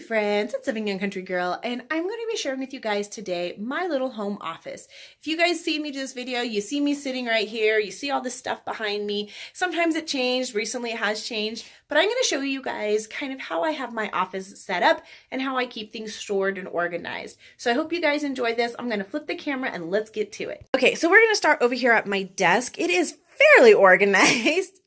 friends, it's Living Young Country Girl, and I'm going to be sharing with you guys today my little home office. If you guys see me do this video, you see me sitting right here, you see all this stuff behind me. Sometimes it changed, recently it has changed, but I'm going to show you guys kind of how I have my office set up and how I keep things stored and organized. So I hope you guys enjoy this. I'm going to flip the camera and let's get to it. Okay, so we're going to start over here at my desk. It is fairly organized.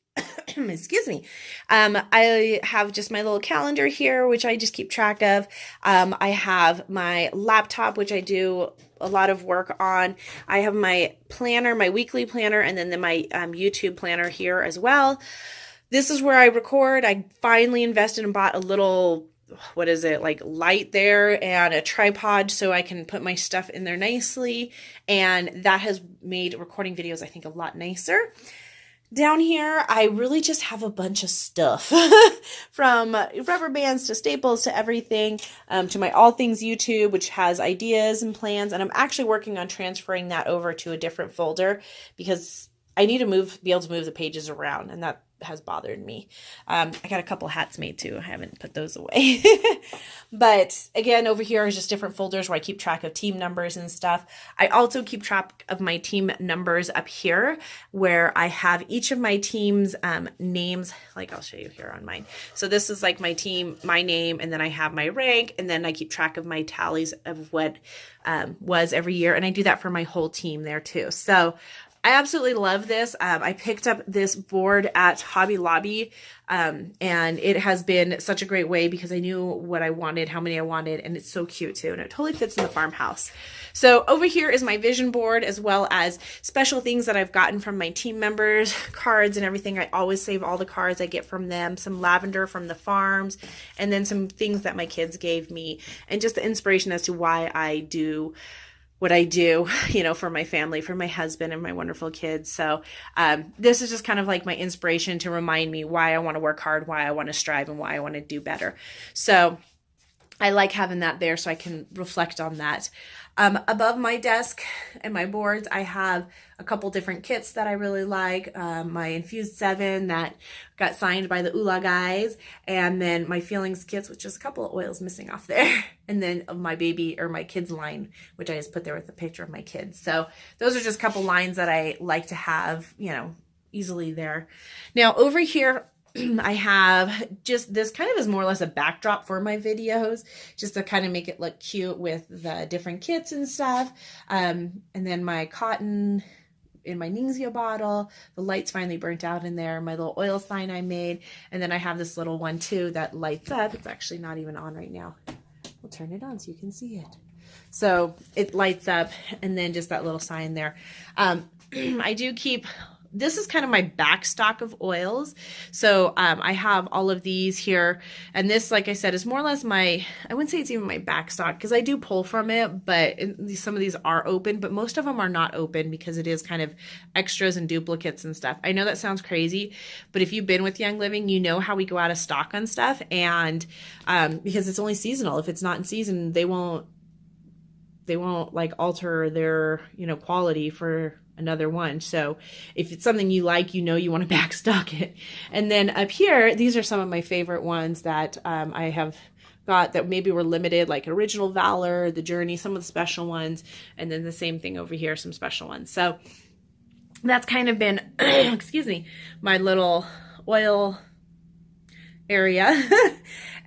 Excuse me. I have just my little calendar here, which I just keep track of. I have my laptop, which I do a lot of work on. I have my planner, my weekly planner, and then my YouTube planner here as well. This is where I record. I finally invested and bought a little, what is it, like light there and a tripod so I can put my stuff in there nicely. And that has made recording videos, I think, a lot nicer. Down here, I really just have a bunch of stuff from rubber bands to staples to everything, to my All Things YouTube, which has ideas and plans. And I'm actually working on transferring that over to a different folder because I need to be able to move the pages around, and that has bothered me. I got a couple hats made too. I haven't put those away. But again, over here is just different folders where I keep track of team numbers and stuff. I also keep track of my team numbers up here where I have each of my team's names. Like I'll show you here on mine. So this is like my team, my name, and then I have my rank, and then I keep track of my tallies of what was every year. And I do that for my whole team there too. So I absolutely love this. I picked up this board at Hobby Lobby, and it has been such a great way because I knew what I wanted, how many I wanted, and it's so cute too, and it totally fits in the farmhouse. So over here is my vision board, as well as special things that I've gotten from my team members, cards and everything. I always save all the cards I get from them, some lavender from the farms, and then some things that my kids gave me, and just the inspiration as to why I do what I do, you know, for my family, for my husband and my wonderful kids. So this is just kind of like my inspiration to remind me why I want to work hard, why I want to strive, and why I want to do better. So I like having that there so I can reflect on that. Above my desk and my boards, I have a couple different kits that I really like. My Infused 7 that got signed by the Oola guys, and then my Feelings kits, which is a couple of oils missing off there, and then my baby or my kids line, which I just put there with a picture of my kids. So those are just a couple lines that I like to have, you know, easily there. Now over here, I have just this kind of is more or less a backdrop for my videos, just to kind of make it look cute with the different kits and stuff. And then my cotton in my Ningxia bottle, the lights finally burnt out in there, my little oil sign I made. And then I have this little one too that lights up. It's actually not even on right now. We'll turn it on so you can see it. So it lights up, and then just that little sign there. I do keep, this is kind of my back stock of oils. So I have all of these here, and this, like I said, is more or less my, I wouldn't say it's even my back stock because I do pull from it, but some of these are open, but most of them are not open because it is kind of extras and duplicates and stuff. I know that sounds crazy, but if you've been with Young Living, you know how we go out of stock on stuff, and because it's only seasonal. If it's not in season, they won't like alter their, you know, quality for another one. So if it's something you like, you know, you want to backstock it. And then up here, these are some of my favorite ones that I have got that maybe were limited, like Original Valor, The Journey, some of the special ones, and then the same thing over here, some special ones. So that's kind of been, excuse me, my little oil area.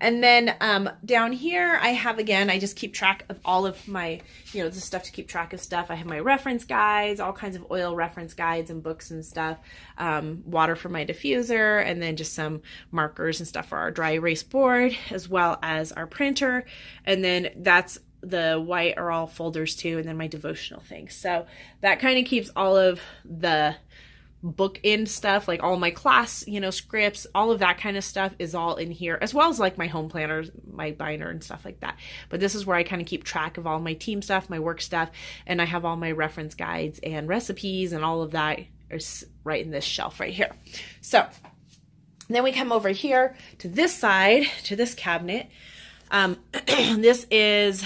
And then down here I have, again, I just keep track of all of my, you know, the stuff to keep track of stuff. I have my reference guides, all kinds of oil reference guides and books and stuff, water for my diffuser, and then just some markers and stuff for our dry erase board, as well as our printer. And then that's the white are all folders too, and then my devotional things. So that kind of keeps all of the book in stuff, like all my class, you know, scripts, all of that kind of stuff is all in here, as well as like my home planners, my binder and stuff like that. But this is where I kind of keep track of all my team stuff, my work stuff, and I have all my reference guides and recipes, and all of that is right in this shelf right here. So then we come over here to this side, to this cabinet. This is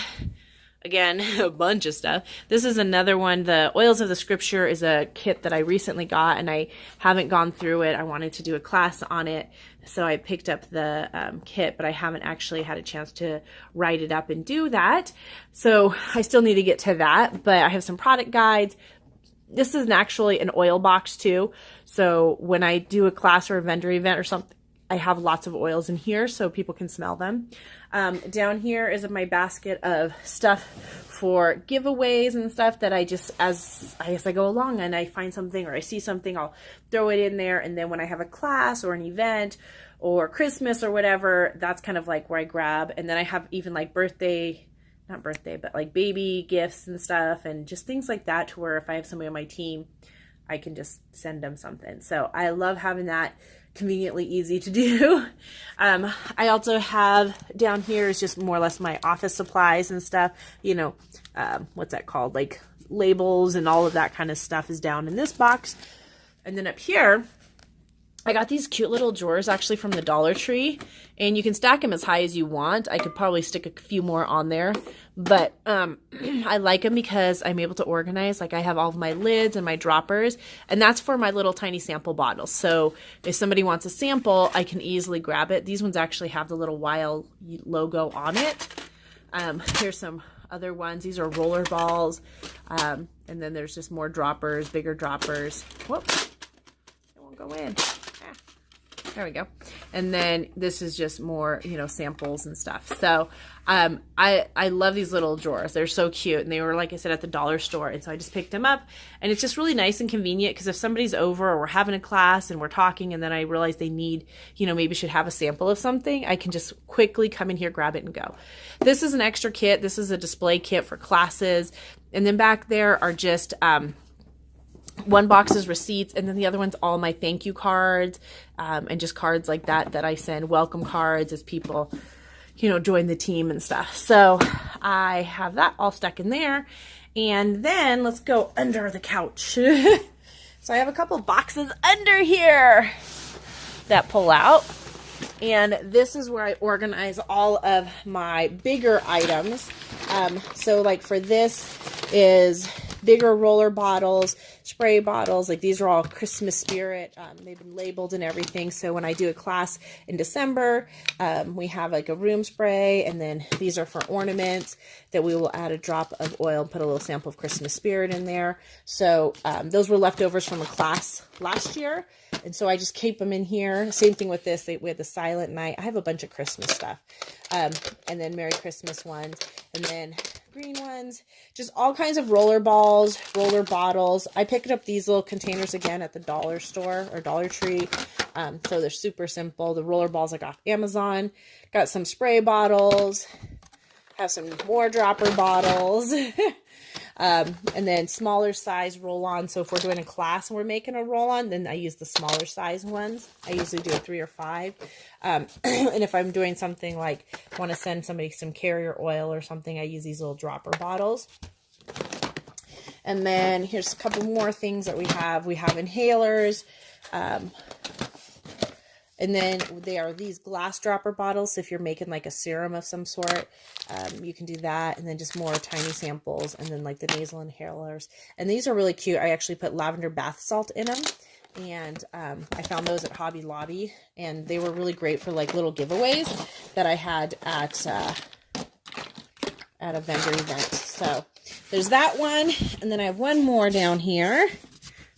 again, a bunch of stuff. This is another one. The Oils of the Scripture is a kit that I recently got, and I haven't gone through it. I wanted to do a class on it, so I picked up the kit, but I haven't actually had a chance to write it up and do that. So I still need to get to that, but I have some product guides. This is actually an oil box too. So when I do a class or a vendor event or something, I have lots of oils in here so people can smell them. Down here is my basket of stuff for giveaways and stuff that I just, as I go along and I find something or I see something, I'll throw it in there. And then when I have a class or an event or Christmas or whatever, that's kind of like where I grab. And then I have even like not birthday, but like baby gifts and stuff and just things like that, to where if I have somebody on my team, I can just send them something. So I love having that conveniently easy to do. I also have down here is just more or less my office supplies and stuff, you know, what's that called? Like labels and all of that kind of stuff is down in this box. And then up here, I got these cute little drawers actually from the Dollar Tree, and you can stack them as high as you want. I could probably stick a few more on there, but I like them because I'm able to organize. Like I have all of my lids and my droppers, and that's for my little tiny sample bottles. So if somebody wants a sample, I can easily grab it. These ones actually have the little Wild logo on it. Here's some other ones. These are roller balls, and then there's just more droppers, bigger droppers. Whoops, it won't go in. There we go. And then this is just more, you know, samples and stuff. So I love these little drawers. They're so cute. And they were, like I said, at the dollar store. And so I just picked them up. And it's just really nice and convenient because if somebody's over or we're having a class and we're talking and then I realize they need, you know, maybe should have a sample of something, I can just quickly come in here, grab it and go. This is an extra kit. This is a display kit for classes. And then back there are just one box is receipts, and then the other one's all my thank you cards, and just cards like that I send, welcome cards as people, you know, join the team and stuff. So I have that all stuck in there. And then let's go under the couch. So I have a couple boxes under here that pull out. And this is where I organize all of my bigger items. So like for this is bigger roller bottles, spray bottles. Like these are all Christmas spirit. They've been labeled and everything. So when I do a class in December, we have like a room spray, and then these are for ornaments that we will add a drop of oil and put a little sample of Christmas spirit in there. So those were leftovers from a class last year. And so I just keep them in here. Same thing with this. We had the Silent Night. I have a bunch of Christmas stuff. And then Merry Christmas ones. And then green ones. Just all kinds of roller balls, roller bottles. I picked up these little containers again at the dollar store or Dollar Tree. So they're super simple. The roller balls I got off Amazon. Got some spray bottles. Have some more dropper bottles. And then smaller size roll-on. So if we're doing a class and we're making a roll-on, then I use the smaller size ones. I usually do a 3 or 5. And if I'm doing something like want to send somebody some carrier oil or something, I use these little dropper bottles. And then here's a couple more things that we have. We have inhalers. And then there are these glass dropper bottles. So if you're making like a serum of some sort, you can do that. And then just more tiny samples. And then like the nasal inhalers. And these are really cute. I actually put lavender bath salt in them. And I found those at Hobby Lobby. And they were really great for like little giveaways that I had at a vendor event. So there's that one. And then I have one more down here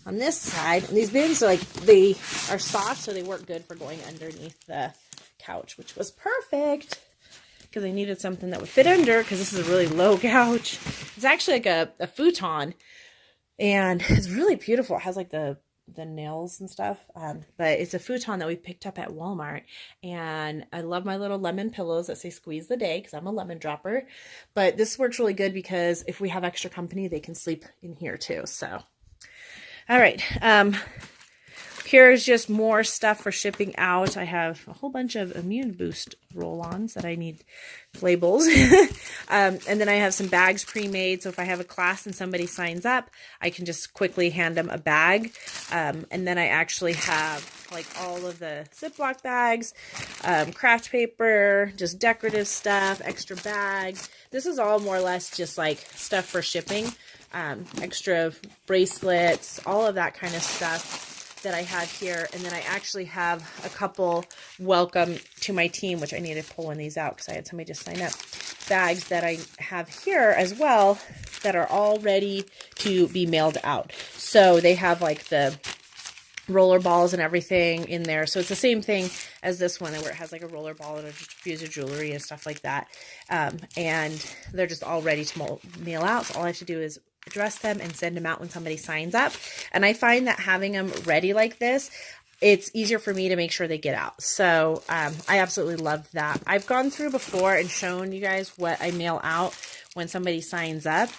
on this side. And these bins are like, they are soft, so they work good for going underneath the couch, which was perfect because I needed something that would fit under because this is a really low couch. It's actually like a futon, and it's really beautiful. It has like the nails and stuff, but it's a futon that we picked up at Walmart, and I love my little lemon pillows that say squeeze the day because I'm a lemon dropper. But this works really good because if we have extra company, they can sleep in here too. So all right, here's just more stuff for shipping out. I have a whole bunch of Immune Boost roll-ons that I need labels. And then I have some bags pre-made. So if I have a class and somebody signs up, I can just quickly hand them a bag. And then I actually have like all of the Ziploc bags, craft paper, just decorative stuff, extra bags. This is all more or less just like stuff for shipping, extra bracelets, all of that kind of stuff that I have here. And then I actually have a couple welcome to my team, which I need to pull one of these out because I had somebody just sign up, bags that I have here as well that are all ready to be mailed out. So they have like the roller balls and everything in there. So it's the same thing as this one where it has like a roller ball and a fuse of jewelry and stuff like that. And they're just all ready to mail out. So all I have to do is address them and send them out when somebody signs up. And I find that having them ready like this, it's easier for me to make sure they get out. So I absolutely love that. I've gone through before and shown you guys what I mail out when somebody signs up.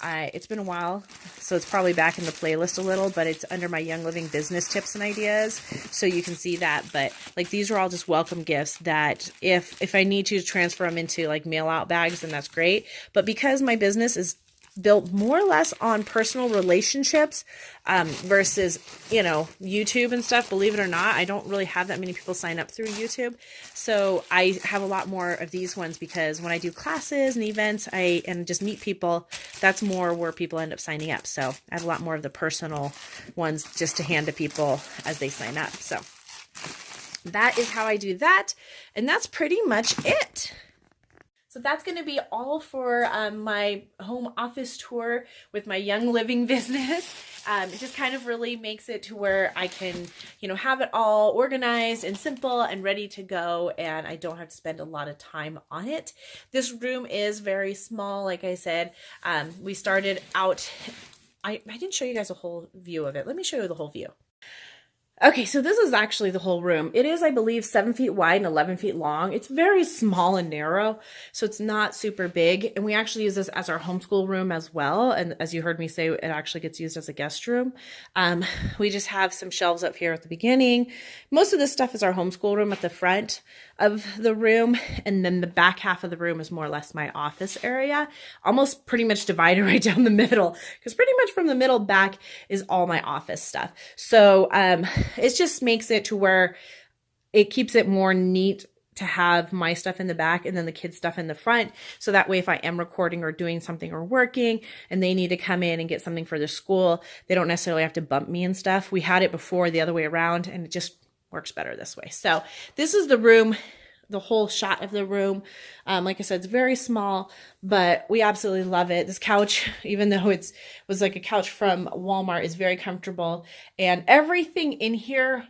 It's been a while, so it's probably back in the playlist a little, but it's under my Young Living business tips and ideas, so you can see that. But like these are all just welcome gifts that if I need to transfer them into like mail out bags, then that's great. But because my business is built more or less on personal relationships versus, you know, YouTube and stuff, believe it or not, I don't really have that many people sign up through YouTube. So I have a lot more of these ones because when I do classes and events and just meet people, that's more where people end up signing up. So I have a lot more of the personal ones just to hand to people as they sign up. So that is how I do that. And that's pretty much it. So that's going to be all for my home office tour with my Young Living business. It just kind of really makes it to where I can, you know, have it all organized and simple and ready to go, and I don't have to spend a lot of time on it. This room is very small, like I said. We started out, I didn't show you guys a whole view of it. Let me show you the whole view. Okay, so this is actually the whole room. It is, I believe, 7 feet wide and 11 feet long. It's very small and narrow, so it's not super big. And we actually use this as our homeschool room as well. And as you heard me say, it actually gets used as a guest room. We just have some shelves up here at the beginning. Most of this stuff is our homeschool room at the front of the room. And then the back half of the room is more or less my office area. Almost pretty much divided right down the middle, because pretty much from the middle back is all my office stuff. So, it just makes it to where it keeps it more neat to have my stuff in the back and then the kids' stuff in the front. So that way, if I am recording or doing something or working and they need to come in and get something for their school, they don't necessarily have to bump me and stuff. We had it before the other way around, and it just works better this way. So this is the room, the whole shot of the room. Like I said, it's very small, but we absolutely love it. This couch, even though it was like a couch from Walmart, is very comfortable. And everything in here,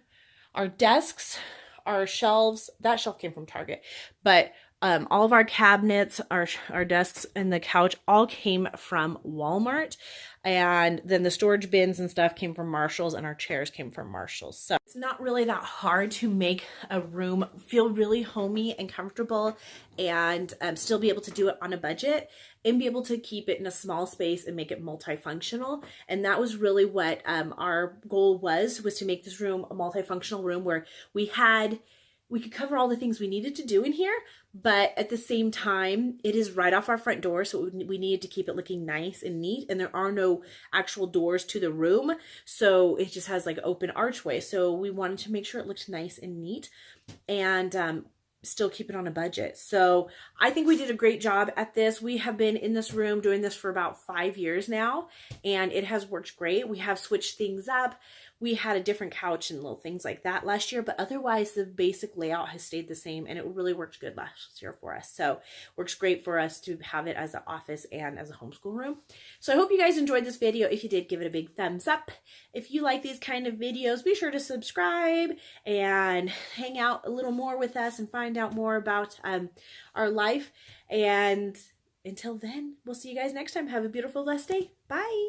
our desks, our shelves, that shelf came from Target, but all of our cabinets, our desks, and the couch all came from Walmart. And then the storage bins and stuff came from Marshall's, and our chairs came from Marshall's. So it's not really that hard to make a room feel really homey and comfortable, and still be able to do it on a budget and be able to keep it in a small space and make it multifunctional. And that was really what our goal was to make this room a multifunctional room where we could cover all the things we needed to do in here, but at the same time, it is right off our front door, so we needed to keep it looking nice and neat, and there are no actual doors to the room, so it just has like open archway. So we wanted to make sure it looked nice and neat, and still keep it on a budget. So I think we did a great job at this. We have been in this room doing this for about 5 years now, and it has worked great. We have switched things up. We had a different couch and little things like that last year, but otherwise the basic layout has stayed the same, and it really worked good last year for us. So works great for us to have it as an office and as a homeschool room. So I hope you guys enjoyed this video. If you did, give it a big thumbs up. If you like these kind of videos, be sure to subscribe and hang out a little more with us and find out more about our life. And until then, we'll see you guys next time. Have a beautiful, blessed day. Bye.